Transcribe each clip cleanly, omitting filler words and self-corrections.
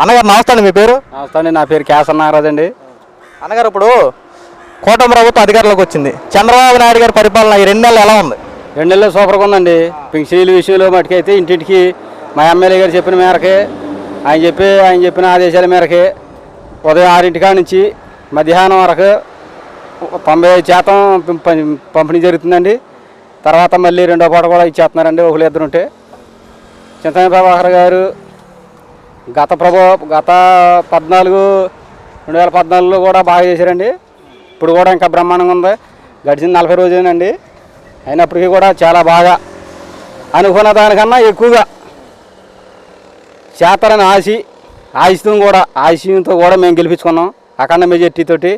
అన్నగారు నమస్తే అండి. మీ పేరు? నమస్తే అండి, నా పేరు కేసర్ నాగరాజ్ అండి. అన్నగారు, ఇప్పుడు కూటమి ప్రభుత్వం అధికారంలోకి వచ్చింది. చంద్రబాబు నాయుడు గారి పరిపాలన ఈ 2 నెలలు ఎలా ఉంది? 2 నెలలు సూపర్గా ఉందండి. పింఛనీల విషయంలో మటుకైతే ఇంటింటికి మా ఎమ్మెల్యే గారు చెప్పిన మేరకే, ఆయన చెప్పిన ఆదేశాల మేరకే ఉదయం 6 నుంచి మధ్యాహ్నం వరకు 90% పంపిణీ జరుగుతుందండి. తర్వాత మళ్ళీ 2వ పూట కూడా ఇచ్చేస్తున్నారండి ఒకళ్ళు ఇద్దరు ఉంటే. చింతమనేని ప్రభాకర్ గారు గత 2014లో కూడా బాగా చేశారండి. ఇప్పుడు కూడా ఇంకా బ్రహ్మాండంగా ఉంది. గడిచిన 40 రోజులేనండి, అయినప్పటికీ కూడా చాలా బాగా అనుకున్న దానికన్నా ఎక్కువగా చేస్తారని ఆశయంతో కూడా మేము గెలిపించుకున్నాం. అఖండ మెజార్టీతోటి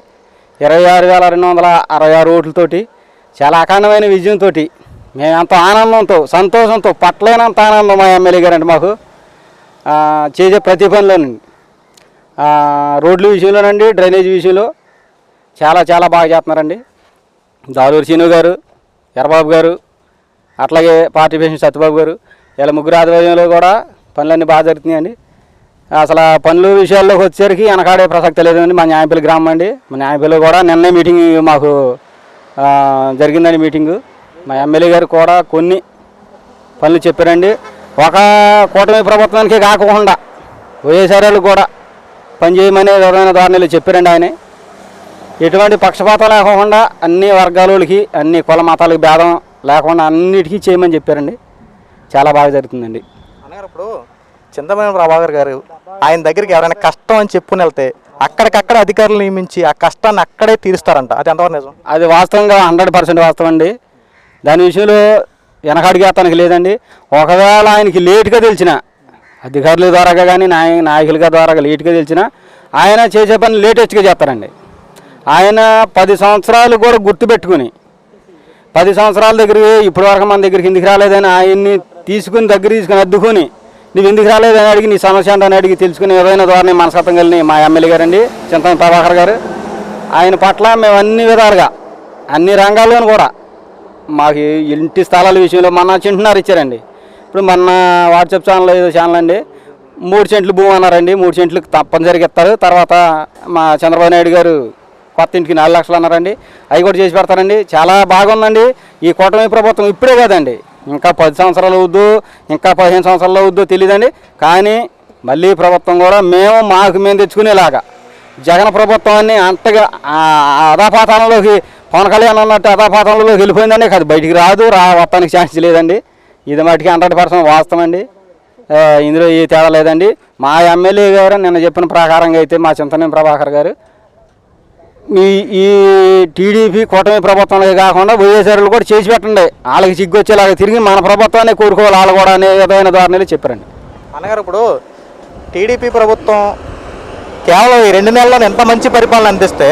26,266 ఓట్లతోటి చాలా అఖండమైన విజయంతో మేము ఎంతో ఆనందంతో సంతోషంతో పట్టలేనంత ఆనందం మా ఎమ్మెల్యే గారండి మాకు చేసే ప్రతి పనిలోనండి. రోడ్ల విషయంలోనండి, డ్రైనేజీ విషయంలో చాలా చాలా బాగా చేస్తున్నారండి. దాలూరు సీను గారు, ఎర్రబాబు గారు, అట్లాగే పార్టీ ప్రెసిడెంట్ సత్యబాబు గారు, ఇలా ముగ్గురు ఆధ్వర్యంలో కూడా పనులన్నీ బాగా జరుగుతున్నాయండి. అసలు పనుల విషయాల్లోకి వచ్చేసరికి వెనకాడే ప్రసక్తి లేదండి. మా న్యాయపల్లి గ్రామం అండి. మా న్యాయపల్లి కూడా నిన్నే మీటింగ్ మాకు జరిగిందండి. మీటింగు మా ఎమ్మెల్యే గారు కూడా కొన్ని పనులు చెప్పారండి. ఒక కూటమి ప్రభుత్వానికి కాకుండా వైఎస్ఆర్లు కూడా పనిచేయమనే విధమైన ధోరణిలో చెప్పారండి. ఆయన ఎటువంటి పక్షపాతం లేకుండా అన్ని వర్గాలకి, అన్ని కుల మతాలకు భేదం లేకుండా అన్నిటికీ చేయమని చెప్పారండి. చాలా బాగా జరుగుతుందండి. అన్నగారు, ఇప్పుడు చింతమనేని ప్రభాకర్ గారు ఆయన దగ్గరికి ఎవరైనా కష్టం అని చెప్పుకుని వెళ్తే అక్కడికక్కడ అధికారులు నియమించి ఆ కష్టాన్ని అక్కడే తీరుస్తారంట. అది ఎంతవరకు నిజం? అది వాస్తవంగా 100% వాస్తవం అండి. దాని విషయంలో వెనకడిగే అతనికి లేదండి. ఒకవేళ ఆయనకి లేటుగా తెలిసిన అధికారుల ద్వారాగా కానీ నాయకుల ద్వారా లేటుగా తెలిసిన ఆయన చేసే పని లేటెస్ట్గా చేస్తారండి. ఆయన 10 సంవత్సరాలు కూడా గుర్తుపెట్టుకుని 10 సంవత్సరాల దగ్గరికి ఇప్పటివరకు మన దగ్గరికి ఎందుకు రాలేదని ఆయన్ని తీసుకుని అద్దుకొని నువ్వు ఎందుకు రాలేదని అడిగి నీ సమస్య అని అడిగి తెలుసుకుని ఏదైనా ద్వారా మనస్తత్వం కలిగిన మా ఎమ్మెల్యే గారండి చింతమనేని ప్రభాకర్ గారు. ఆయన పట్ల మేము అన్ని విధాలుగా అన్ని రంగాల్లోనూ కూడా మాకు ఇంటి స్థలాల విషయంలో మొన్న చింటున్నారు ఇచ్చారండి. ఇప్పుడు మొన్న వాట్సాప్ ఛానల్ ఏదో ఛానల్ అండి 3 సెంట్లు భూమి అన్నారండి. 3 సెంట్లు తప్పనిసరిగా ఇస్తారు. తర్వాత మా చంద్రబాబు నాయుడు గారు కొత్త ఇంటికి 4 లక్షలు అన్నారండి. అవి కూడా చేసి పెడతారండి. చాలా బాగుందండి ఈ కూటమి ప్రభుత్వం. ఇప్పుడే కాదండి, ఇంకా 10 సంవత్సరాలు అవుద్దు, ఇంకా 15 సంవత్సరాలు అవుద్దో తెలియదండి. కానీ మళ్ళీ ప్రభుత్వం కూడా మేము తెచ్చుకునేలాగా జగన్ ప్రభుత్వాన్ని అంతగా అధాపాతాలంలోకి పవన్ కళ్యాణ్ అన్నట్టు అధాపాతంలోకి వెళ్ళిపోయిందండి. అది బయటికి వస్తానికి ఛాన్స్ లేదండి. ఇది మటుకి 100% వాస్తవం అండి. ఇందులో ఏ తేడా లేదండి. మా ఎమ్మెల్యే గారు నిన్న చెప్పిన ప్రకారంగా అయితే మా చింతమనేని ప్రభాకర్ గారు ఈ టీడీపీ కూటమి ప్రభుత్వానికి కాకుండా వైఎస్ఆర్లు కూడా చేసి పెట్టండి, వాళ్ళకి సిగ్గొచ్చేలాగా తిరిగి మన ప్రభుత్వాన్ని కోరుకోవాలి వాళ్ళు కూడా అనే విధమైన ధోరణిలో చెప్పారండి. అన్నగారు, ఇప్పుడు టీడీపీ ప్రభుత్వం కేవలం ఈ 2 నెలల్లో ఎంత మంచి పరిపాలన అందిస్తే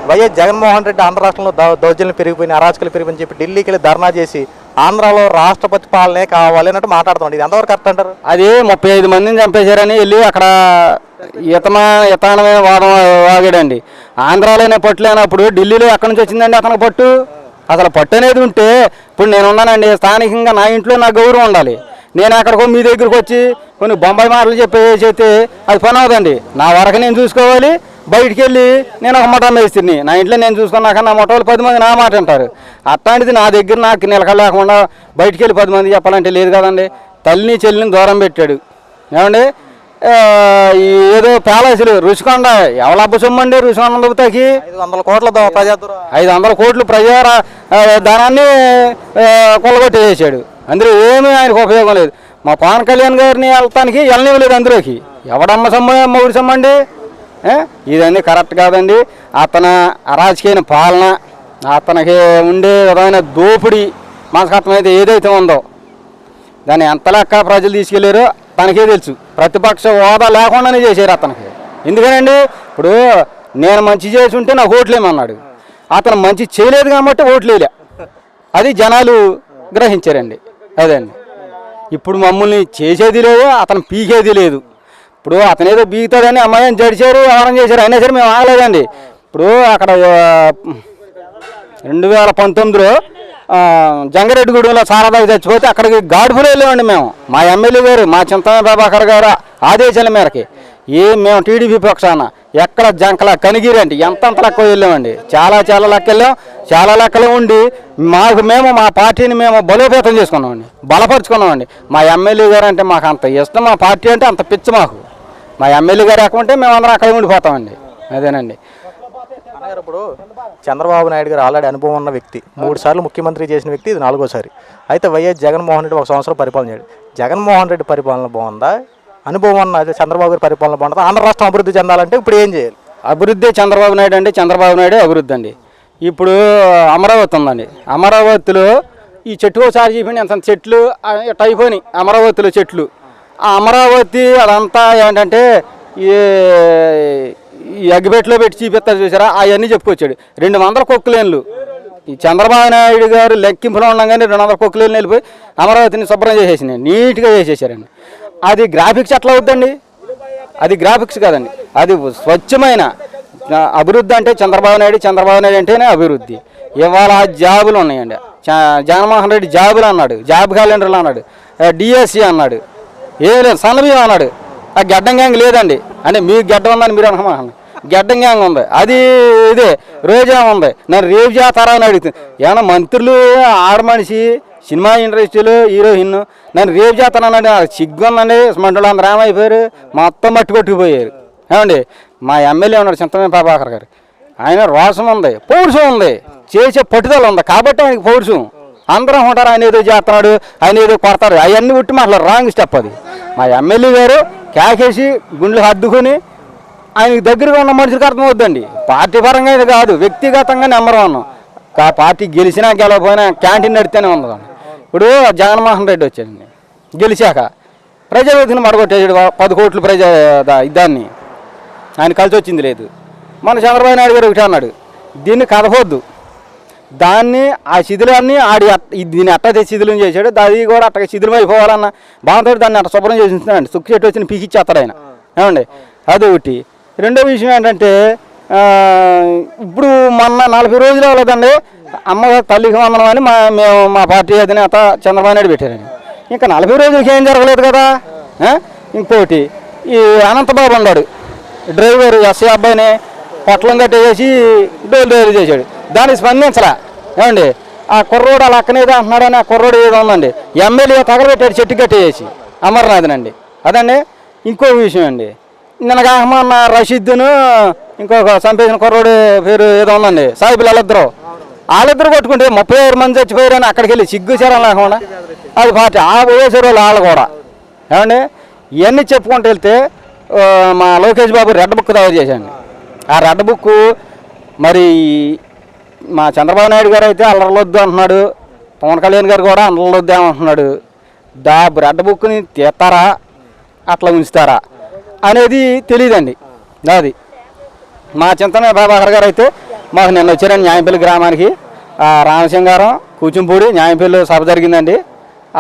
వైఎస్ జగన్మోహన్ రెడ్డి ఆంధ్ర రాష్ట్రంలో దౌర్జన్యం పెరిగిపోయినాయి, అరాచకాలు పెరిగిపోయిని చెప్పి ఢిల్లీకి వెళ్ళి ధర్నా చేసి ఆంధ్రాలో రాష్ట్రపతి పాలనే కావాలి అన్నట్టు మాట్లాడుతుంది. ఇది ఎంతవరకు కరెక్ట్ అంటారు? అది 35 మందిని చంపేశారని వెళ్ళి అక్కడ ఇతనమైన వాగాడండి. ఆంధ్రాలోనే పట్టు లేనప్పుడు ఢిల్లీలో ఎక్కడి నుంచి వచ్చిందండి అతనికి పట్టు? అసలు పట్టు అనేది ఉంటే ఇప్పుడు నేను ఉన్నానండి, స్థానికంగా నా ఇంట్లో నా గౌరవం ఉండాలి. నేను అక్కడికో మీ దగ్గరికి వచ్చి కొన్ని బొంబాయి మాటలు చెప్పేసైతే అది పని అవుదండి. నా వరకు నేను చూసుకోవాలి. బయటికి వెళ్ళి నేను ఒక మఠం వేస్తుంది, నా ఇంట్లో నేను చూసుకున్నాక నా మొట్టలు 10 మంది నా మాట అంటారు. అట్లాంటిది నా దగ్గర నాకు నిలకలేకుండా బయటికి వెళ్ళి 10 మంది చెప్పాలంటే లేదు కదండి. తల్లిని చెల్లిని దూరం పెట్టాడు ఏమండి. ఏదో ప్యాలెస్లు రుషికొండ ఎవలబ్బ సొమ్మండి. రుషికొండ దుబ్బతాకి 500 కోట్లు ప్రజా ధనాన్ని కొల్లగొట్టేసాడు. అందులో ఏమీ ఆయనకు ఉపయోగం లేదు. మా పవన్ కళ్యాణ్ గారిని వెళ్తానికి వెళ్ళనివ్వలేదు అందులోకి. ఎవడమ్మ సొమ్మ మొగుడు సొమ్మండి. ఇదన్నీ కరెక్ట్ కాదండి. అతను అరాజకీయ పాలన, అతనికి ఉండే విధమైన దోపిడీ మనస్తత్వం అయితే ఏదైతే ఉందో దాన్ని ఎంత లెక్క ప్రజలు తీసుకెళ్ళారో తనకే తెలుసు. ప్రతిపక్ష హోదా లేకుండానే చేశారు అతనికి. ఎందుకనండి, ఇప్పుడు నేను మంచి చేసి ఉంటే నాకు ఓట్లేమన్నాడు. అతను మంచి చేయలేదు కాబట్టి ఓట్లేలే. అది జనాలు గ్రహించారండి. అదండి. ఇప్పుడు మమ్మల్ని చేసేది లేదు, అతను పీకేది లేదు. ఇప్పుడు అతనేదో బీగుతుందని అమ్మాయిని జడిచారు, ఎవరైనా చేశారు, అయినా సరే మేము ఆగలేదండి. ఇప్పుడు అక్కడ 2019లో జంగారెడ్డిగూడెంలో సారదాకి చచ్చిపోతే అక్కడికి గాడుపులో వెళ్ళామండి మేము. మా ఎమ్మెల్యే గారు, మా చింతమనేని ప్రభాకర్ గారు ఆదేశాల మేరకి మేము టీడీపీ పక్షాన ఎక్కడ జంకల కనిగిరండి ఎంతంత లెక్క వెళ్ళామండి, చాలా లెక్క వెళ్ళాం, చాలా లెక్కలు ఉండి మేము మా పార్టీని మేము బలోపేతం చేసుకున్నామండి, బలపరుచుకున్నామండి. మా ఎమ్మెల్యే గారు అంటే మాకు అంత ఇష్టం, మా పార్టీ అంటే అంత పిచ్చి మాకు. మా ఎమ్మెల్యే గారు ఎక్కడుంటే మేము అందరం అక్కడే ఉండిపోతామండి. అదేనండి. ఇప్పుడు చంద్రబాబు నాయుడు గారు ఆల్రెడీ అనుభవం ఉన్న వ్యక్తి, 3 సార్లు ముఖ్యమంత్రి చేసిన వ్యక్తి, ఇది 4వసారి. అయితే వైఎస్ జగన్మోహన్ రెడ్డి 1 సంవత్సరం పరిపాలన చేయడు. జగన్మోహన్ రెడ్డి పరిపాలన బాగుందా, అనుభవం ఉన్న చంద్రబాబు గారి పరిపాలన బాగుంటుందా? ఆంధ్ర రాష్ట్రం అభివృద్ధి చెందాలంటే ఇప్పుడు ఏం చేయాలి? అభివృద్ధి చంద్రబాబు నాయుడు అండి, చంద్రబాబు నాయుడు అభివృద్ధి అండి. ఇప్పుడు అమరావతి ఉందండి, అమరావతిలో ఈ చెట్టు ఒకసారి చూపిండి ఎంత చెట్లు ఇట్ట అయిపోయినాయి అమరావతిలో చెట్లు. ఆ అమరావతి అదంతా ఏంటంటే ఈ అగ్గిపెట్టలో పెట్టి చూపిస్తారు చూసారా, అవన్నీ చెప్పుకొచ్చాడు. 200 కొక్కులేన్లు ఈ చంద్రబాబు నాయుడు గారు లెక్కింపులో ఉండగానే 200 కొక్కులేన్లు వెళ్ళిపోయి అమరావతిని శుభ్రం చేసేసినాయి, నీట్గా చేసేసారండి. అది గ్రాఫిక్స్ ఎట్లా అవుద్దండి? అది గ్రాఫిక్స్ కాదండి, అది స్వచ్ఛమైన అభివృద్ధి. అంటే చంద్రబాబు నాయుడు అంటేనే అభివృద్ధి. ఇవాళ జాబులు ఉన్నాయండి, జగన్మోహన్ రెడ్డి జాబులు అన్నాడు, జాబ్ క్యాలెండర్లు అన్నాడు, డిఎస్సి అన్నాడు, ఏం లేదు, సన్నబియ్యం అన్నాడు. ఆ గడ్డం గ్యాంగ్ లేదండి, అంటే మీకు గడ్డం ఉందని మీరు అనుకున్నాను, గడ్డం గ్యాంగ్ ఉంది. అది ఇదే రోజా ఉంది, నన్ను రేపు చేస్తారా అని అడుగుతుంది. ఏమన్నా మంత్రులు, ఆడమనిషి, సినిమా ఇండస్ట్రీలో హీరోయిన్ నన్ను రేపు చేస్తానన్నాడు. సిగ్గుందండి, మంటలు అందరూ ఏమైపోయారు, మొత్తం మట్టి కొట్టుకుపోయారు. ఏమండి, మా ఎమ్మెల్యే ఉన్నాడు చింతమనేని ప్రభాకర్ గారు, ఆయన రోషం ఉంది, పౌరుషం ఉంది, చేసే పట్టుదల ఉంది, కాబట్టి ఆయనకి పౌరుషం. అందరం ఉంటారు ఆయన ఏదో చేస్తున్నాడు, ఆయన ఏదో కొడతారు, అవన్నీ ఉట్టి మాట్లాడు, రాంగ్ స్టెప్ అది. మా ఎమ్మెల్యే గారు కేకేసి గుండెలు హద్దుకొని ఆయనకి దగ్గరగా ఉన్న మనుషులకు అర్థమవుద్దండి. పార్టీ పరంగా ఇది కాదు, వ్యక్తిగతంగా నెంబర్ 1. పార్టీ గెలిచినా గెలవకపోయినా క్యాంటీన్ నడితేనే ఉంది. ఇప్పుడు జగన్మోహన్ రెడ్డి వచ్చాడండి, గెలిచాక ప్రజావేదికను మడగొట్టేసాడు, 10 కోట్ల దాన్ని ఆయన కలిసి వచ్చింది లేదు. మన చంద్రబాబు నాయుడు గారు ఒకటి అన్నాడు, దీన్ని కదపొద్దు, దాన్ని ఆ శిథిలాన్ని దీన్ని అట్ట శిథిలం చేశాడు, అది కూడా అట్టగా శిథిలం అయిపోవాలన్న బాగుంటుంది. దాన్ని అట్ట శుభ్రం చేసిస్తున్నాడు, సుక్కు చెట్టు వచ్చిన పీకిచ్చేస్తాడు ఆయన. ఏమండి, అదొకటి. రెండో విషయం ఏంటంటే ఇప్పుడు మొన్న 40 రోజులు అవ్వలేదండి అమ్మగారు తల్లికి వందనం అని మేము మా పార్టీ అధినేత చంద్రబాబు నాయుడు పెట్టారండి. ఇంకా 40 రోజులకి ఏం జరగలేదు కదా. ఇంకోటి ఈ అనంతబాబు ఉన్నాడు డ్రైవర్, ఎస్ఐ అబ్బాయిని పొట్లం కట్టేసి డోర్ డోర్ చేశాడు, దానికి స్పందించరా. ఏమండి, ఆ కుర్రోడు అలా అక్కనేదో అంటున్నాడని ఆ కుర్రోడు ఏదో ఉందండి, ఎమ్మెల్యే తగలబెట్టాడు చెట్టు కట్టేసి అమర్నాథ్నండి. అదండి. ఇంకో విషయం అండి, నిన్నగా అహ్మద్ రషీద్ను ఇంకొక చంపేసిన కుర్రోడు పేరు ఏదో ఉందండి, సాయిబులు వాళ్ళిద్దరు కొట్టుకుంటే 36 మంది చచ్చిపోయారని అక్కడికి వెళ్ళి సిగ్గుచారం లేకుండా అది పార్టీ ఆ పోయేసారు వాళ్ళు కూడా. ఏమండి, ఇవన్నీ చెప్పుకుంటూ వెళ్తే మా లోకేష్ బాబు రెడ్ బుక్ తయారు చేశాను. ఆ రెడ్ బుక్ మరి మా చంద్రబాబు నాయుడు గారు అయితే అల్లర్లొద్దు అంటున్నాడు, పవన్ కళ్యాణ్ గారు కూడా అల్లర్లొద్దు ఏమంటున్నాడు. రెడ్ బుక్ని తీస్తారా అట్లా ఉంచుతారా అనేది తెలియదండి. అది మా చింతమనేని ప్రభాకర్ గారు అయితే మాకు నిన్న వచ్చారండి న్యాయంపల్లి గ్రామానికి, రామసింగారం కూచింపూడి న్యాయంపల్లి సభ జరిగిందండి.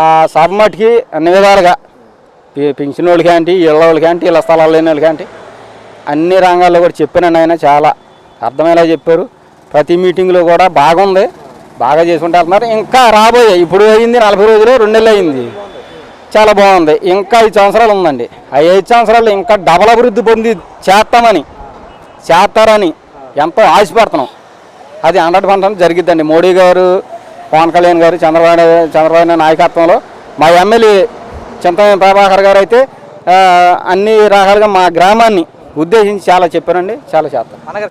ఆ సభ మట్టుకి అన్ని విధాలుగా పెన్షన్ వాళ్ళకి ఏంటి, ఇళ్ళ వాళ్ళకి ఏంటి, ఇళ్ళ స్థలాలు లేని వాళ్ళకి ఏంటి, అన్ని రంగాల్లో కూడా చెప్పానండి. ఆయన చాలా అర్థమయ్యేలా చెప్పారు. ప్రతి మీటింగ్లో కూడా బాగుంది, బాగా చేసుకుంటూ వెళ్తున్నారు. ఇంకా రాబోయే ఇప్పుడు అయింది 40 రోజులు, 2 నెలలు అయింది, చాలా బాగుంది. ఇంకా 5 సంవత్సరాలు ఉందండి. ఆ 5 సంవత్సరాలు ఇంకా డబల్ అభివృద్ధి పొంది చేస్తారని ఎంతో ఆశపడుతున్నాం. అది 100% జరిగిద్దండి. మోడీ గారు, పవన్ కళ్యాణ్ గారు, చంద్రబాబు నాయకత్వంలో మా ఎమ్మెల్యే చింతమనేని ప్రభాకర్ గారు అయితే అన్ని రకాలుగా మా గ్రామాన్ని ఉద్దేశించి చాలా చెప్పారండి, చాలా చేస్తాం.